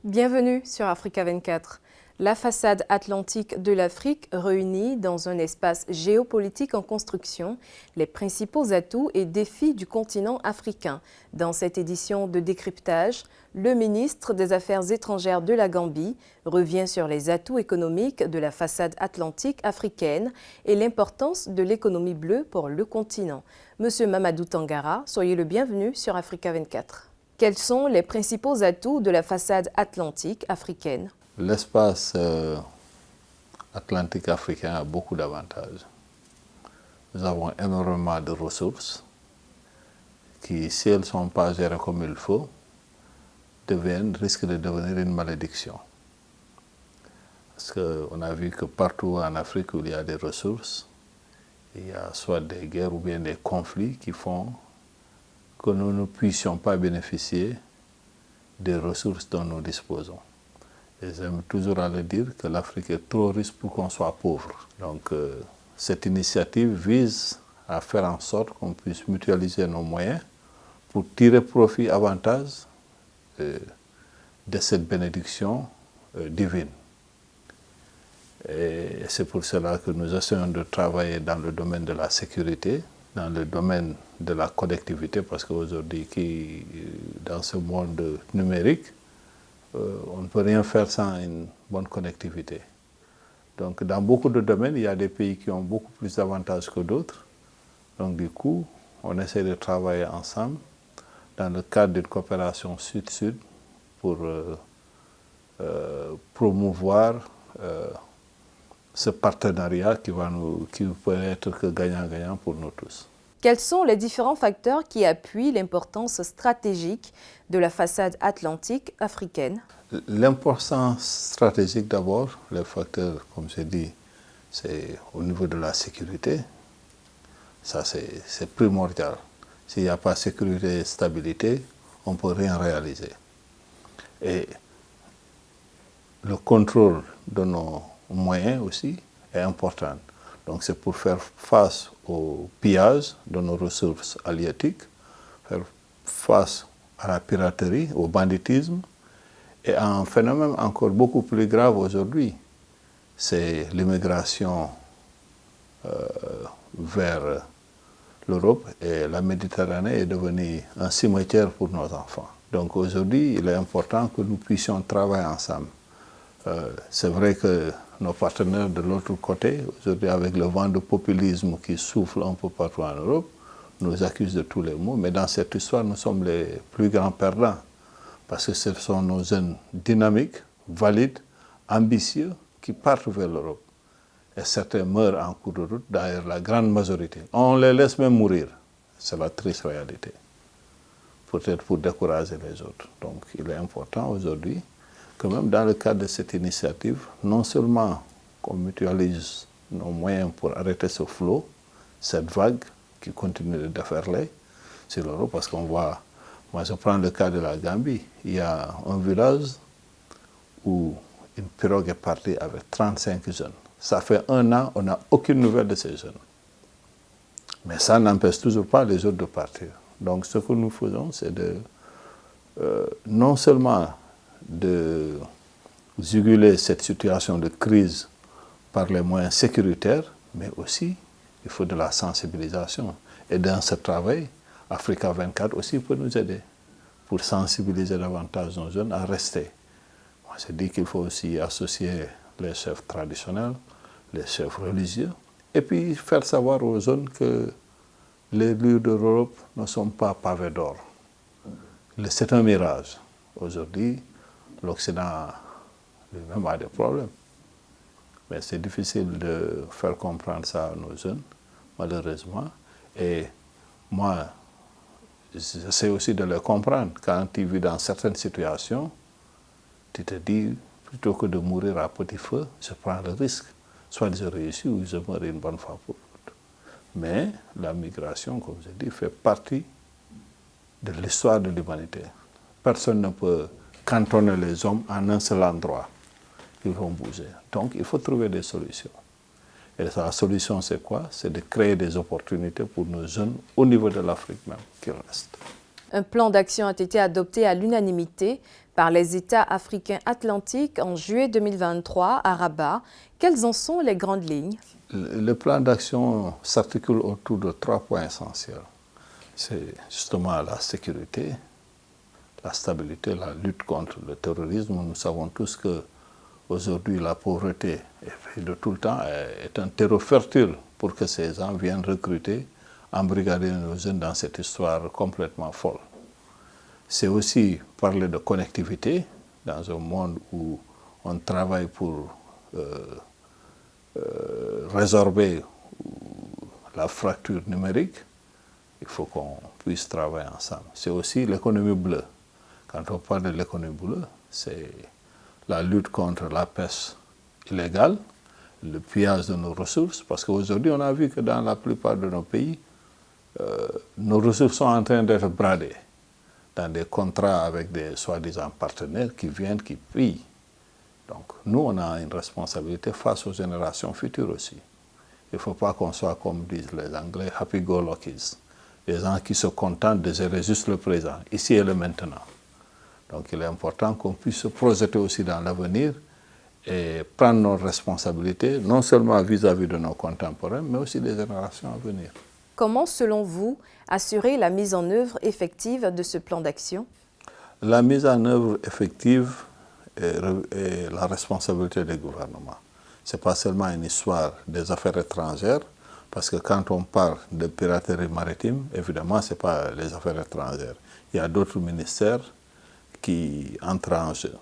Bienvenue sur Africa 24. La façade atlantique de l'Afrique réunit dans un espace géopolitique en construction les principaux atouts et défis du continent africain. Dans cette édition de décryptage, le ministre des Affaires étrangères de la Gambie revient sur les atouts économiques de la façade atlantique africaine et l'importance de l'économie bleue pour le continent. Monsieur Mamadou Tangara, soyez le bienvenu sur Africa 24. Quels sont les principaux atouts de la façade atlantique africaine? L'espace atlantique africain a beaucoup d'avantages. Nous avons énormément de ressources qui, si elles ne sont pas gérées comme il faut, risquent de devenir une malédiction. Parce qu'on a vu que partout en Afrique où il y a des ressources, il y a soit des guerres ou bien des conflits qui font que nous ne puissions pas bénéficier des ressources dont nous disposons. Et j'aime toujours à le dire que l'Afrique est trop riche pour qu'on soit pauvre. Donc cette initiative vise à faire en sorte qu'on puisse mutualiser nos moyens pour tirer profit avantage de cette bénédiction divine. Et c'est pour cela que nous essayons de travailler dans le domaine de la sécurité, dans le domaine de la connectivité, parce qu'aujourd'hui, dans ce monde numérique, on ne peut rien faire sans une bonne connectivité. Donc, dans beaucoup de domaines, il y a des pays qui ont beaucoup plus d'avantages que d'autres. Donc, du coup, on essaie de travailler ensemble dans le cadre d'une coopération sud-sud pour promouvoir ce partenariat qui peut être que gagnant-gagnant pour nous tous. Quels sont les différents facteurs qui appuient l'importance stratégique de la façade atlantique africaine? L'importance stratégique d'abord, les facteurs, comme j'ai dit, c'est au niveau de la sécurité. Ça, c'est primordial. S'il n'y a pas de sécurité et stabilité, on ne peut rien réaliser. Et le contrôle de nos moyens aussi est important. Donc c'est pour faire face au pillage de nos ressources halieutiques, faire face à la piraterie, au banditisme, et à un phénomène encore beaucoup plus grave aujourd'hui, c'est l'immigration vers l'Europe, et la Méditerranée est devenue un cimetière pour nos enfants. Donc aujourd'hui, il est important que nous puissions travailler ensemble. C'est vrai que nos partenaires de l'autre côté, aujourd'hui avec le vent de populisme qui souffle un peu partout en Europe, nous accusent de tous les maux, mais dans cette histoire, nous sommes les plus grands perdants, parce que ce sont nos jeunes dynamiques, valides, ambitieux, qui partent vers l'Europe. Et certains meurent en cours de route, d'ailleurs la grande majorité. On les laisse même mourir, c'est la triste réalité, peut-être pour décourager les autres. Donc il est important aujourd'hui que même dans le cadre de cette initiative, non seulement qu'on mutualise nos moyens pour arrêter ce flot, cette vague qui continue de déferler sur l'Europe, parce qu'on voit, moi je prends le cas de la Gambie, il y a un village où une pirogue est partie avec 35 jeunes. Ça fait 1 an, on n'a aucune nouvelle de ces jeunes. Mais ça n'empêche toujours pas les autres de partir. Donc ce que nous faisons, c'est non seulement de juguler cette situation de crise par les moyens sécuritaires, mais aussi il faut de la sensibilisation. Et dans ce travail, Africa 24 aussi peut nous aider pour sensibiliser davantage nos jeunes à rester. Moi, je dis qu'il faut aussi associer les chefs traditionnels, les chefs religieux, et puis faire savoir aux jeunes que les lieux de l'Europe ne sont pas pavés d'or. C'est un mirage. Aujourd'hui, l'Occident lui-même a des problèmes. Mais c'est difficile de faire comprendre ça à nos jeunes, malheureusement. Et moi, j'essaie aussi de les comprendre. Quand tu vis dans certaines situations, tu te dis, plutôt que de mourir à petit feu, je prends le risque. Soit je réussis ou je meurs une bonne fois pour toutes. Mais la migration, comme je dis, fait partie de l'histoire de l'humanité. Personne ne peut cantonner les hommes en un seul endroit. Ils vont bouger. Donc, il faut trouver des solutions. Et la solution, c'est quoi? C'est de créer des opportunités pour nos jeunes au niveau de l'Afrique même qui restent. Un plan d'action a été adopté à l'unanimité par les États africains atlantiques en juillet 2023 à Rabat. Quelles en sont les grandes lignes? Le plan d'action s'articule autour de 3 points essentiels. C'est justement la sécurité, la stabilité, la lutte contre le terrorisme. Nous savons tous que aujourd'hui la pauvreté de tout le temps est un terreau fertile pour que ces gens viennent recruter, embrigader nos jeunes dans cette histoire complètement folle. C'est aussi parler de connectivité dans un monde où on travaille pour résorber la fracture numérique. Il faut qu'on puisse travailler ensemble. C'est aussi l'économie bleue. Quand on parle de l'économie bleue, c'est la lutte contre la pêche illégale, le pillage de nos ressources, parce qu'aujourd'hui, on a vu que dans la plupart de nos pays, nos ressources sont en train d'être bradées dans des contrats avec des soi-disant partenaires qui viennent, qui pillent. Donc, nous, on a une responsabilité face aux générations futures aussi. Il ne faut pas qu'on soit, comme disent les Anglais, happy-go-luckies, des gens qui se contentent de gérer juste le présent, ici et le maintenant. Donc, il est important qu'on puisse se projeter aussi dans l'avenir et prendre nos responsabilités, non seulement vis-à-vis de nos contemporains, mais aussi des générations à venir. Comment, selon vous, assurer la mise en œuvre effective de ce plan d'action? La mise en œuvre effective est la responsabilité des gouvernements. Ce n'est pas seulement une histoire des affaires étrangères, parce que quand on parle de piraterie maritime, évidemment, ce n'est pas les affaires étrangères. Il y a d'autres ministères qui entrent en jeu.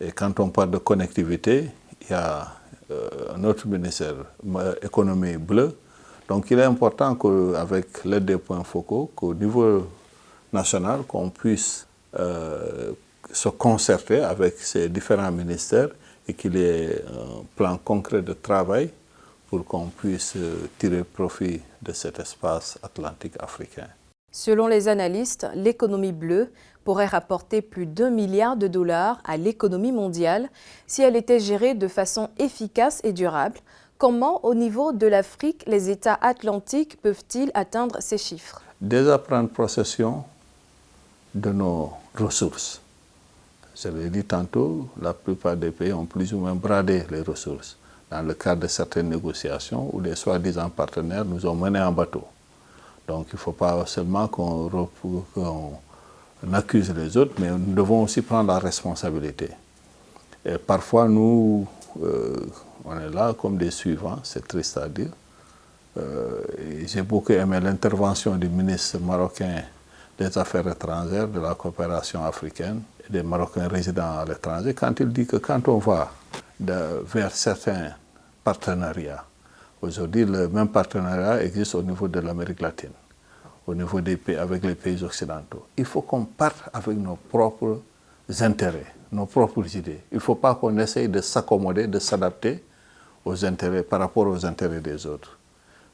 Et quand on parle de connectivité, il y a un autre ministère, économie bleue. Donc il est important qu'avec l'aide des points focaux, qu'au niveau national, qu'on puisse se concerter avec ces différents ministères et qu'il y ait un plan concret de travail pour qu'on puisse tirer profit de cet espace atlantique africain. Selon les analystes, l'économie bleue pourrait rapporter plus d'1 milliard de dollars à l'économie mondiale si elle était gérée de façon efficace et durable. Comment, au niveau de l'Afrique, les États atlantiques peuvent-ils atteindre ces chiffres? Déjà prendre possession de nos ressources. Je l'ai dit tantôt, la plupart des pays ont plus ou moins bradé les ressources dans le cadre de certaines négociations où des soi-disant partenaires nous ont menés en bateau. Donc il ne faut pas seulement qu'on accuse les autres, mais nous devons aussi prendre la responsabilité. Et parfois, nous, on est là comme des suivants, c'est triste à dire. J'ai beaucoup aimé l'intervention du ministre marocain des Affaires étrangères, de la coopération africaine et des Marocains résidant à l'étranger, quand il dit que quand on va vers certains partenariats, aujourd'hui le même partenariat existe au niveau de l'Amérique latine, au niveau des pays, avec les pays occidentaux. Il faut qu'on parte avec nos propres intérêts, nos propres idées. Il ne faut pas qu'on essaye de s'accommoder, de s'adapter aux intérêts, par rapport aux intérêts des autres.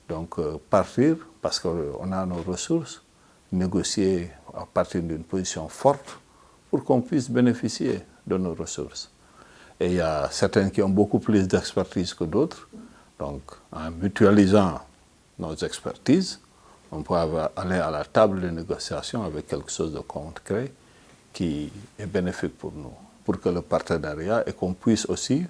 Donc partir, parce qu'on a nos ressources, négocier à partir d'une position forte pour qu'on puisse bénéficier de nos ressources. Et il y a certains qui ont beaucoup plus d'expertise que d'autres. Donc, en mutualisant nos expertises, on peut aller à la table de négociation avec quelque chose de concret qui est bénéfique pour nous, pour que le partenariat et qu'on puisse aussi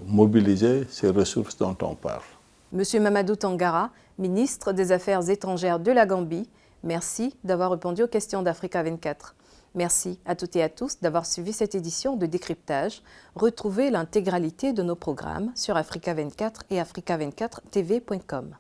mobiliser ces ressources dont on parle. Monsieur Mamadou Tangara, ministre des Affaires étrangères de la Gambie, merci d'avoir répondu aux questions d'Africa 24. Merci à toutes et à tous d'avoir suivi cette édition de Décryptage. Retrouvez l'intégralité de nos programmes sur Africa 24 et africa24tv.com.